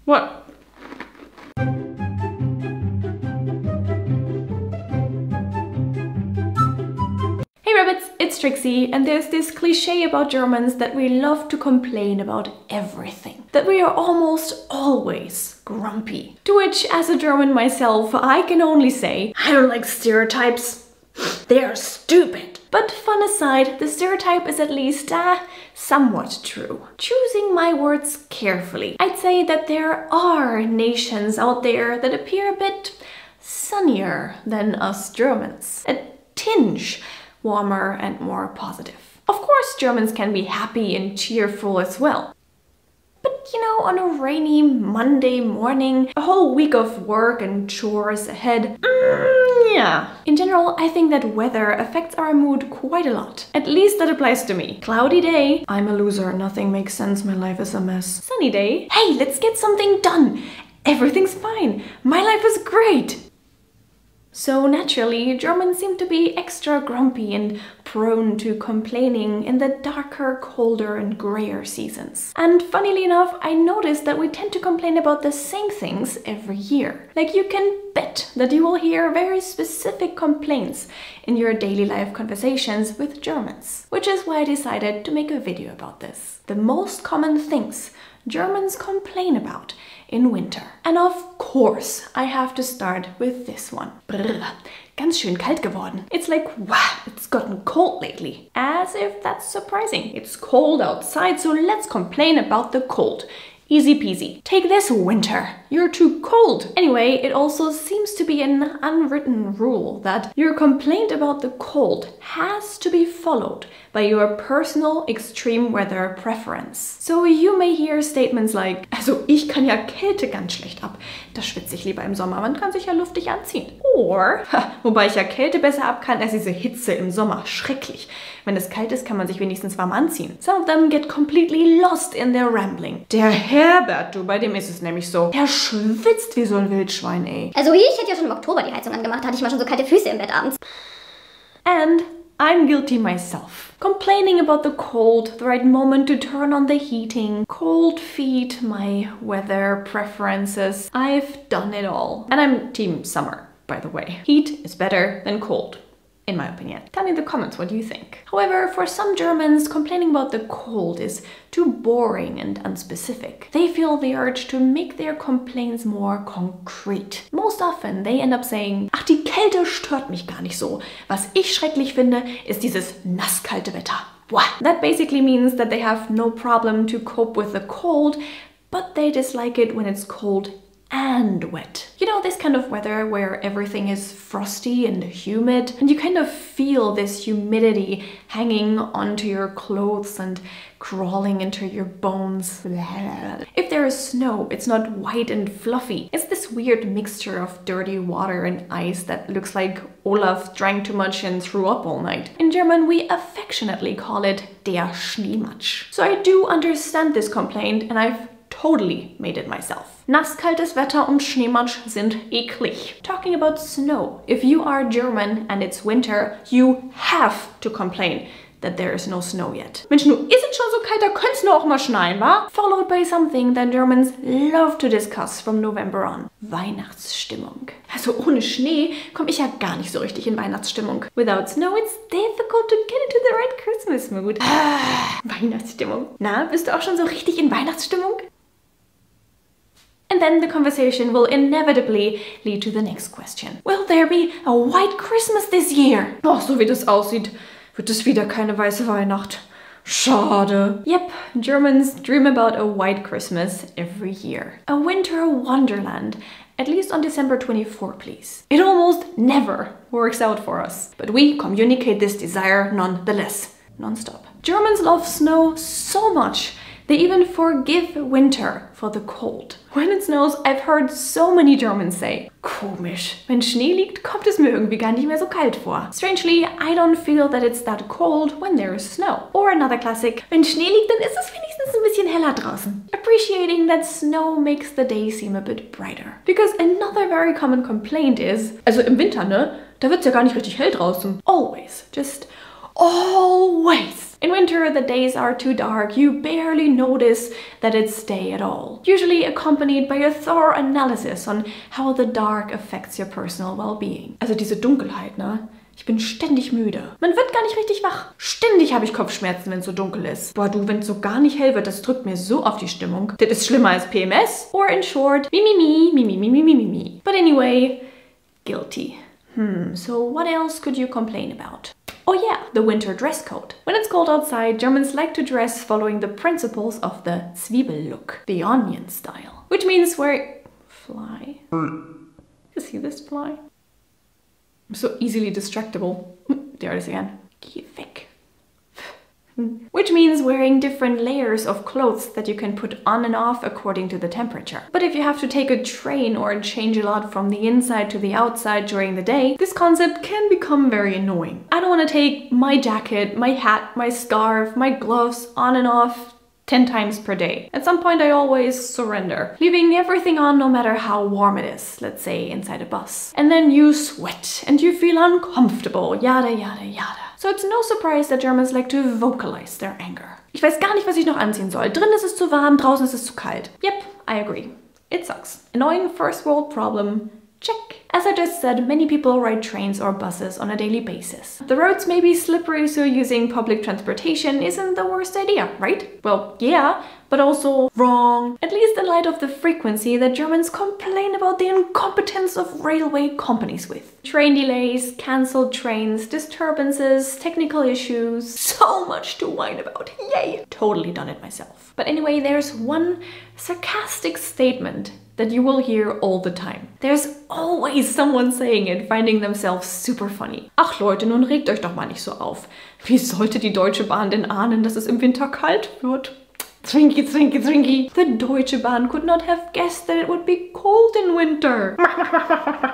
What? Hey Rabbits, it's Trixie, and there's this cliche about Germans that we love to complain about everything. That we are almost always grumpy. To which, as a German myself, I can only say, I don't like stereotypes. They're stupid. But fun aside, the stereotype is at least somewhat true. Choosing my words carefully, I'd say that there are nations out there that appear a bit sunnier than us Germans. A tinge warmer and more positive. Of course, Germans can be happy and cheerful as well. But you know, on a rainy Monday morning, a whole week of work and chores ahead, yeah. In general, I think that weather affects our mood quite a lot. At least that applies to me. Cloudy day, I'm a loser, nothing makes sense, my life is a mess. Sunny day, hey, let's get something done. Everything's fine, my life is great. So naturally, Germans seem to be extra grumpy and prone to complaining in the darker, colder and grayer seasons. And funnily enough, I noticed that we tend to complain about the same things every year. Like, you can bet that you will hear very specific complaints in your daily life conversations with Germans. Which is why I decided to make a video about this. The most common things Germans complain about in winter. And of course, I have to start with this one. Brrr, ganz schön kalt geworden. It's like, wow, it's gotten cold lately. As if that's surprising. It's cold outside, so let's complain about the cold. Easy peasy. Take this, winter. You're too cold. Anyway, it also seems to be an unwritten rule that your complaint about the cold has to be followed by your personal extreme weather preference. So you may hear statements like, also ich kann ja Kälte ganz schlecht ab. Da schwitze ich lieber im Sommer, man kann sich ja luftig anziehen. Or, wobei ich ja Kälte besser ab kann als diese Hitze im Sommer. Schrecklich. Wenn es kalt ist, kann man sich wenigstens warm anziehen. Some of them get completely lost in their rambling. Der Herbert, du, bei dem ist es nämlich so, der schwitzt wie so ein Wildschwein, ey. Also ich hätte ja schon im Oktober die Heizung angemacht, da hatte ich mal schon so kalte Füße im Bett abends. And I'm guilty myself. Complaining about the cold, the right moment to turn on the heating, cold feet, my weather preferences. I've done it all. And I'm team summer, by the way. Heat is better than cold, in my opinion. Tell me in the comments, what do you think? However, for some Germans, complaining about the cold is too boring and unspecific. They feel the urge to make their complaints more concrete. Most often, they end up saying, ach, die Kälte stört mich gar nicht so. Was ich schrecklich finde, ist dieses nasskalte Wetter. What? That basically means that they have no problem to cope with the cold, but they dislike it when it's cold and wet. You know, this kind of weather where everything is frosty and humid and you kind of feel this humidity hanging onto your clothes and crawling into your bones. If there is snow, it's not white and fluffy. It's this weird mixture of dirty water and ice that looks like Olaf drank too much and threw up all night. In German, we affectionately call it der Schneematsch. So I do understand this complaint and I've totally made it myself. Nasskaltes Wetter und Schneematsch sind eklig. Talking about snow. If you are German and it's winter, you have to complain that there is no snow yet. Mensch, nu ist es schon so kalt, da könnte es nur auch mal schneien, wa? Followed by something that Germans love to discuss from November on. Weihnachtsstimmung. Also ohne Schnee komme ich ja gar nicht so richtig in Weihnachtsstimmung. Without snow, it's difficult to get into the right Christmas mood. Weihnachtsstimmung. Na, bist du auch schon so richtig in Weihnachtsstimmung? And then the conversation will inevitably lead to the next question. Will there be a white Christmas this year? Oh, so wie das aussieht, wird es wieder keine weiße Weihnacht. Schade. Yep, Germans dream about a white Christmas every year. A winter wonderland, at least on December 24, please. It almost never works out for us, but we communicate this desire nonetheless, non-stop. Germans love snow so much they even forgive winter for the cold. When it snows, I've heard so many Germans say, komisch, wenn Schnee liegt, kommt es mir irgendwie gar nicht mehr so kalt vor. Strangely, I don't feel that it's that cold when there is snow. Or another classic, wenn Schnee liegt, dann ist es wenigstens ein bisschen heller draußen. Appreciating that snow makes the day seem a bit brighter. Because another very common complaint is, also im Winter, ne, da wird's ja gar nicht richtig hell draußen. Always, just always. In winter, the days are too dark, you barely notice that it's day at all. Usually accompanied by a thorough analysis on how the dark affects your personal well-being. Also diese Dunkelheit, ne? Ich bin ständig müde. Man wird gar nicht richtig wach. Ständig habe ich Kopfschmerzen, wenn es so dunkel ist. Boah, du, wenn es so gar nicht hell wird, das drückt mir so auf die Stimmung. Das ist schlimmer als PMS. Or in short, mi. But anyway, guilty. So what else could you complain about? Oh yeah, the winter dress code. When it's cold outside, Germans like to dress following the principles of the Zwiebel look, the onion style. Which means wearing... Fly? You see this fly? I'm so easily distractible. There it is again. Geh weg. Which means wearing different layers of clothes that you can put on and off according to the temperature. But if you have to take a train or change a lot from the inside to the outside during the day, this concept can become very annoying. I don't want to take my jacket, my hat, my scarf, my gloves on and off 10 times per day. At some point I always surrender, leaving everything on no matter how warm it is, let's say inside a bus. And then you sweat and you feel uncomfortable, yada yada yada. So it's no surprise that Germans like to vocalize their anger. Ich weiß gar nicht, was ich noch anziehen soll. Drin ist es zu warm, draußen ist es zu kalt. Yep, I agree. It sucks. Annoying first world problem. Check. As I just said, many people ride trains or buses on a daily basis. The roads may be slippery, so using public transportation isn't the worst idea, right? Well, yeah, but also wrong. At least in light of the frequency that Germans complain about the incompetence of railway companies with. Train delays, cancelled trains, disturbances, technical issues, so much to whine about. Yay! Totally done it myself. But anyway, there's one sarcastic statement that you will hear all the time. There's always someone saying it, finding themselves super funny. Ach Leute, nun regt euch doch mal nicht so auf. Wie sollte die Deutsche Bahn denn ahnen, dass es im Winter kalt wird? Trinky. The Deutsche Bahn could not have guessed that it would be cold in winter.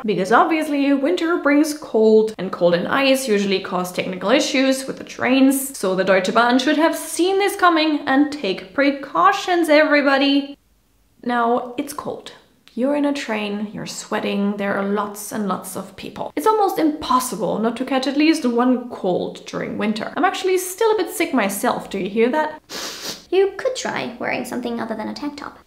Because obviously winter brings cold, and cold and ice usually cause technical issues with the trains. So the Deutsche Bahn should have seen this coming and take precautions, everybody. Now, it's cold. You're in a train, you're sweating, there are lots and lots of people. It's almost impossible not to catch at least one cold during winter. I'm actually still a bit sick myself, do you hear that? You could try wearing something other than a tank top.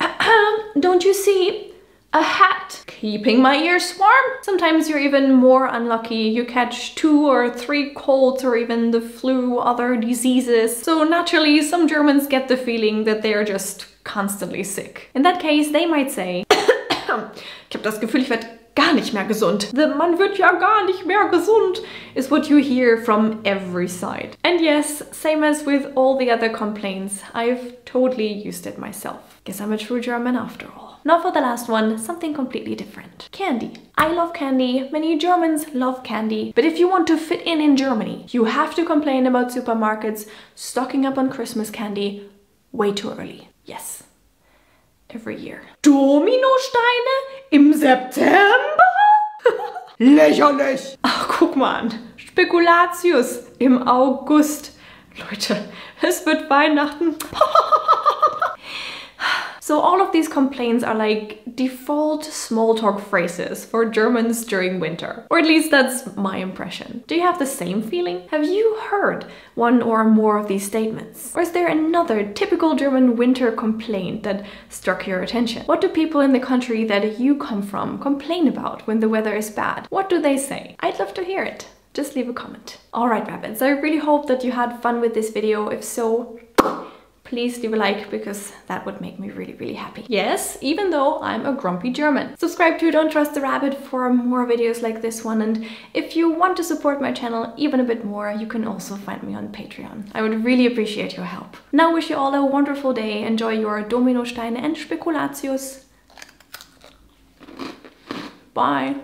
Don't you see? A hat, keeping my ears warm. Sometimes you're even more unlucky. You catch 2 or 3 colds or even the flu, other diseases. So naturally, some Germans get the feeling that they're just constantly sick. In that case, they might say, ich habe das Gefühl, ich werde gar nicht mehr gesund. The man wird ja gar nicht mehr gesund is what you hear from every side. And yes, same as with all the other complaints, I've totally used it myself. Guess I'm a true German after all. Now for the last one, something completely different. Candy. I love candy, many Germans love candy, but if you want to fit in Germany, you have to complain about supermarkets stocking up on Christmas candy way too early. Yes. Every year. Dominosteine im September? Lächerlich! Ach, guck mal an. Spekulatius im August. Leute, es wird Weihnachten. So all of these complaints are like default small talk phrases for Germans during winter. Or at least that's my impression. Do you have the same feeling? Have you heard one or more of these statements? Or is there another typical German winter complaint that struck your attention? What do people in the country that you come from complain about when the weather is bad? What do they say? I'd love to hear it. Just leave a comment. Alright, rabbits, I really hope that you had fun with this video. If so, please leave a like, because that would make me really happy. Yes, even though I'm a grumpy German. Subscribe to Don't Trust the Rabbit for more videos like this one, and if you want to support my channel even a bit more, you can also find me on Patreon. I would really appreciate your help. Now wish you all a wonderful day. Enjoy your Dominosteine and Spekulatius. Bye.